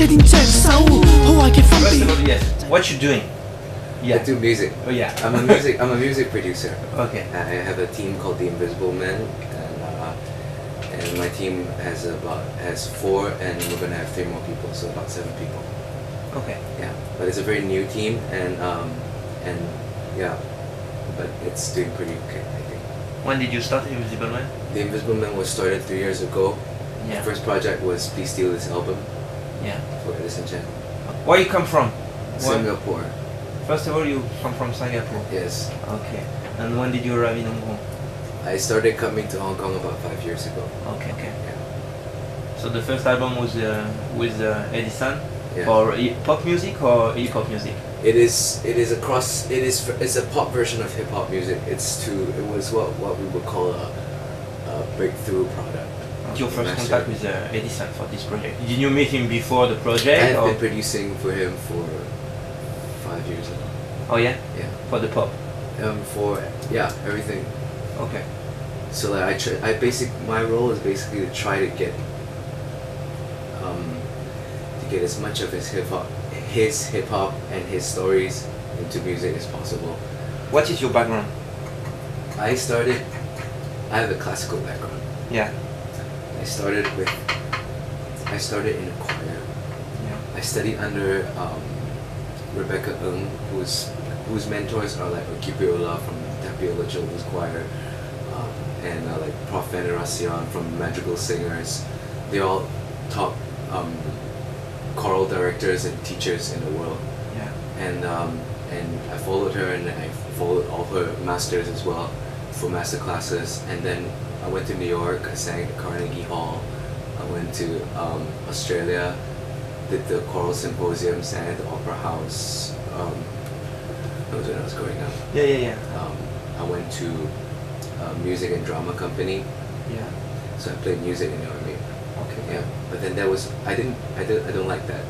First of all, yes. What you doing? I do music. Oh yeah. I'm a music producer. Okay. I have a team called the Invisible Men, and my team has 4, and we're gonna have 3 more people, so about 7 people. Okay. Yeah, but it's a very new team, and yeah, but it's doing pretty okay, I think. When did you start Invisible Men? The Invisible Men was started 3 years ago. Yeah. The first project was Please Steal This Album. Yeah. For Edison Chen. Where you come from? Singapore. First of all, you come from Singapore. Yes. Okay. And when did you arrive in Hong Kong? I started coming to Hong Kong about 5 years ago. Okay. Okay. Yeah. So the first album was with Edison, Yeah. or pop music or hip hop music? It's a pop version of hip hop music. It was what we would call a breakthrough product. Your first contact with Edison for this project? Did you meet him before the project? I've been producing for him for 5 years now. Oh yeah? Yeah. For the pop? Everything. Okay. So like my role is basically to try to get as much of his hip hop and his stories into music as possible. What is your background? I have a classical background. Yeah. I started in a choir. Yeah. I studied under Rebecca Ng, whose mentors are like bkrw from Tapiola Children's Choir, and like Prof. Veneracion from Madrigal Singers. They all top choral directors and teachers in the world. Yeah. And I followed her, and I followed all her masters as well for master classes. And then I went to New York. I sang at Carnegie Hall. I went to Australia, did the choral symposium, sang at the Opera House. That was when I was growing up. Yeah. I went to a music and drama company. Yeah. So I played music in the army. Okay. Yeah, but then I don't like that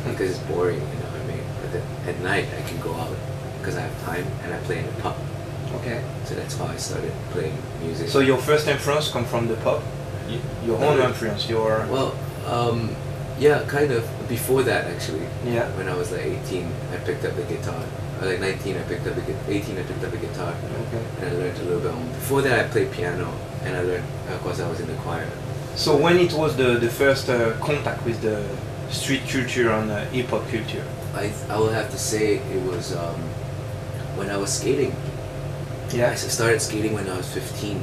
because it's boring, you know what I mean. But then at night I can go out because I have time, and I play in the pub. Okay. So that's how I started playing music. So your first influence come from the pop? Your own influence? Yeah, kind of. Before that, actually. Yeah. When I was like 18, I picked up the guitar. Like 19, I picked up 18, I picked up a guitar. Okay. And I learned a little bit. Before that, I played piano, and I learned. Of course, I was in the choir. So when it was the first contact with the street culture and hip hop culture? I will have to say it was when I was skating. Yeah. I started skating when I was 15.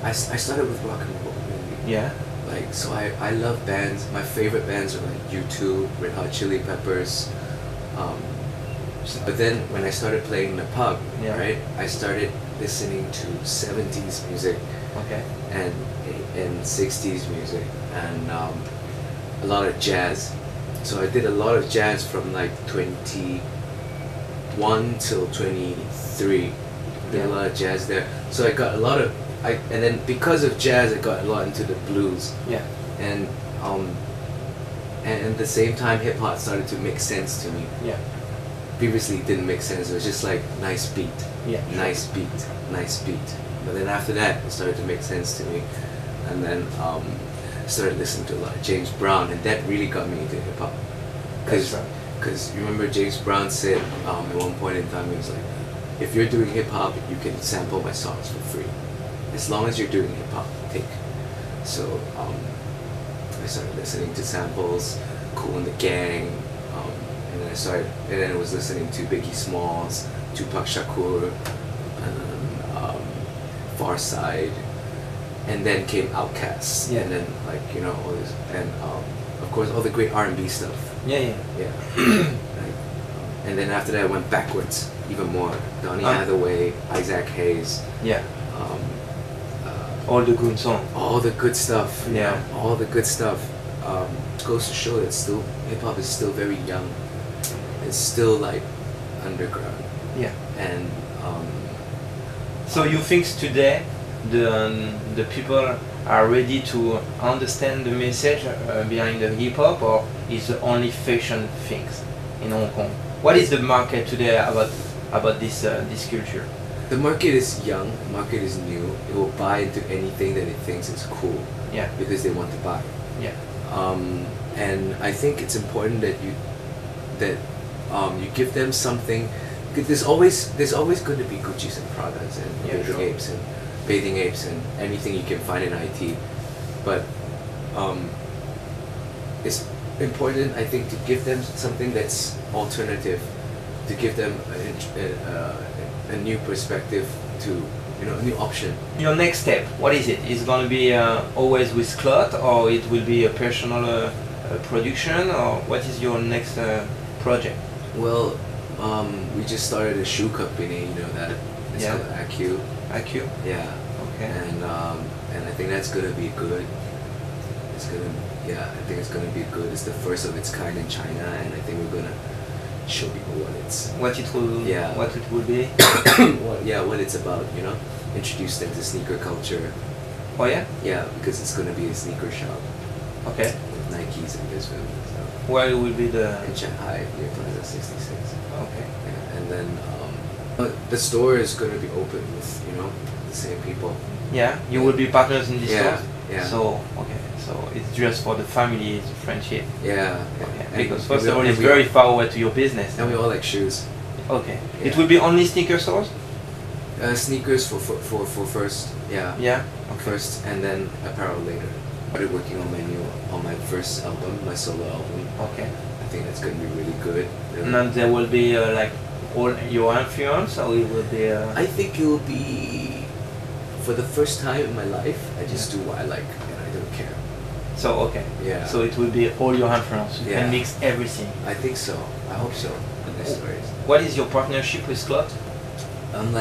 I started with rock and roll, really. Yeah. Like, so I love bands. My favorite bands are like U2, Red Hot Chili Peppers. But then when I started playing in the pub, Yeah. right, I started listening to 70s music. Okay. And 60s music, and a lot of jazz. So I did a lot of jazz from like 21 till 23. Did a lot of jazz there. So I got a lot of, and then because of jazz, I got a lot into the blues. Yeah. And at the same time, hip hop started to make sense to me. Yeah. Previously, it didn't make sense. It was just like nice beat, Yeah. nice beat, nice beat. But then after that, it started to make sense to me. And then I started listening to a lot of James Brown, and that really got me into hip hop. Because you remember James Brown said at one point in time, he was like, if you're doing hip hop, you can sample my songs for free, as long as you're doing hip hop. So I started listening to samples, Kool and the Gang, and then I was listening to Biggie Smalls, Tupac Shakur, Far Side. And then came Outkast, Yeah. and then like all this, and of course all the great R&B stuff. Yeah. And then after that I went backwards even more. Donny Hathaway, Isaac Hayes. Yeah. All the good songs. All the good stuff. Yeah. All the good stuff. Goes to show that hip hop is still very young. It's still like underground. Yeah. And so you think today the people are ready to understand the message behind the hip hop, or is it only fashion things in Hong Kong? What is the market today about this culture? The market is young. The market is new. It will buy into anything that it thinks is cool. Yeah. Because they want to buy. Yeah. and I think it's important that you give them something. There's always going to be Gucci's and Pradas and bathing apes and anything you can find in IT, but it's important, I think, to give them something that's alternative, to give them a new perspective, to a new option. Your next step, what is it? Is it going to be always with CLOT, or it will be a personal production, or what is your next project? Well, we just started a shoe company, that it's called ACU. ACU? Yeah. Okay. And I think that's gonna be good. I think it's gonna be good. It's the first of its kind in China, and I think we're gonna show people what it will be. What it's about, introduce them to sneaker culture. Oh yeah? Yeah, because it's gonna be a sneaker shop. Okay. With Nikes and Visvim. So. Where will be the? In Shanghai, near Plaza 66. Okay. Yeah, and then the store is gonna be open with the same people. Yeah, you will be partners in this store. Yeah. So so it's just for the family, it's a friendship. Yeah. Okay. Because first of all, it's very far away to your business. And we all like shoes. Okay. Yeah. It will be only sneaker stores. Sneakers for first. Yeah. Yeah. Okay. First, and then apparel later. I started working on my first album, my solo album. Okay. I think that's gonna be really good. And then there will be like all your influence, or it will be. I think it will be, for the first time in my life, I just do what I like and I don't care. So okay. Yeah. So it will be all your influence. You can mix everything. I think so. I hope so. What is your partnership with CLOT? I've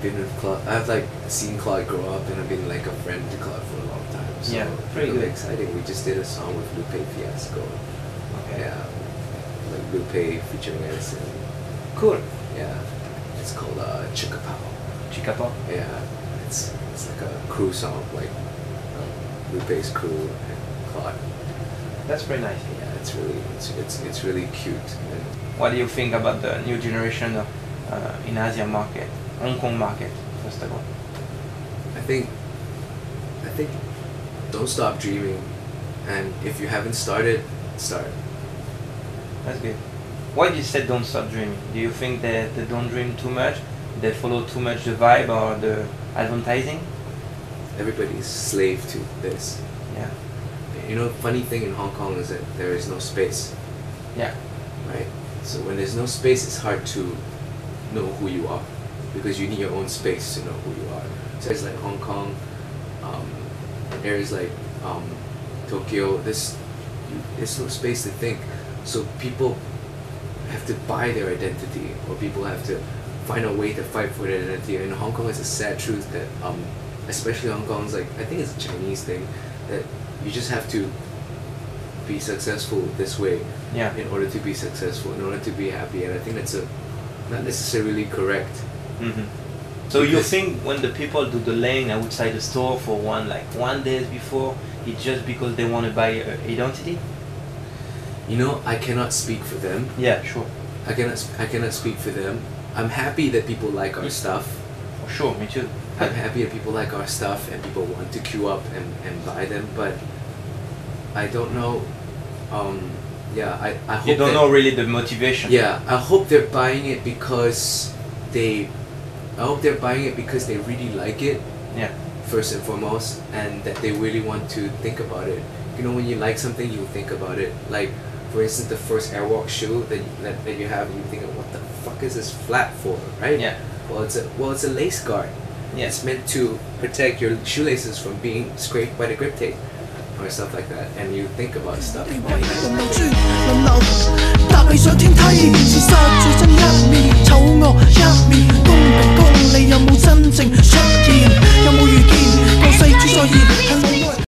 been with CLOT. I've seen CLOT grow up, and I've been like a friend to CLOT for a long time. So yeah, pretty really good. Exciting. We just did a song with Lupe Fiasco. Okay. Yeah, like Lupe featuring Edison. Cool. Yeah, it's called Chickapow. Chickapow. Yeah, it's like a crew song, like Lupe's crew and CLOT. That's very nice. Yeah, it's really cute. And what do you think about the new generation in Asian market, Hong Kong market, first of all? I think don't stop dreaming, and if you haven't started, start. That's good. Why do you say don't stop dreaming? Do you think that they don't dream too much? They follow too much the vibe or the advertising? Everybody's slave to this. Yeah. Funny thing in Hong Kong is that there is no space. Yeah. Right? So when there's no space, it's hard to know who you are, because you need your own space to know who you are. So it's like Hong Kong, areas like Tokyo, there's no space to think. So people have to buy their identity, or people have to find a way to fight for their identity. And in Hong Kong, it's a sad truth that, especially Hong Kong's I think it's a Chinese thing, that you just have to be successful this way in order to be successful, in order to be happy. And I think that's not necessarily correct. Mm-hmm. So you think when the people do the line outside the store for 1 day before, it's just because they want to buy identity? I cannot speak for them. Yeah, sure. I cannot speak for them. I'm happy that people like our stuff. For sure, me too. I'm happy that people like our stuff and people want to queue up and buy them, but I don't know. I hope you don't know really the motivation. Yeah, I hope they're buying it because they really like it. Yeah. First and foremost, and that they really want to think about it. When you like something, you think about it. Like, for instance, the first Airwalk shoe that you have, you think, what the fuck is this flap for, right? Yeah. Well, it's a lace guard. Yeah. It's meant to protect your shoelaces from being scraped by the grip tape, or stuff like that. And you think about stuff.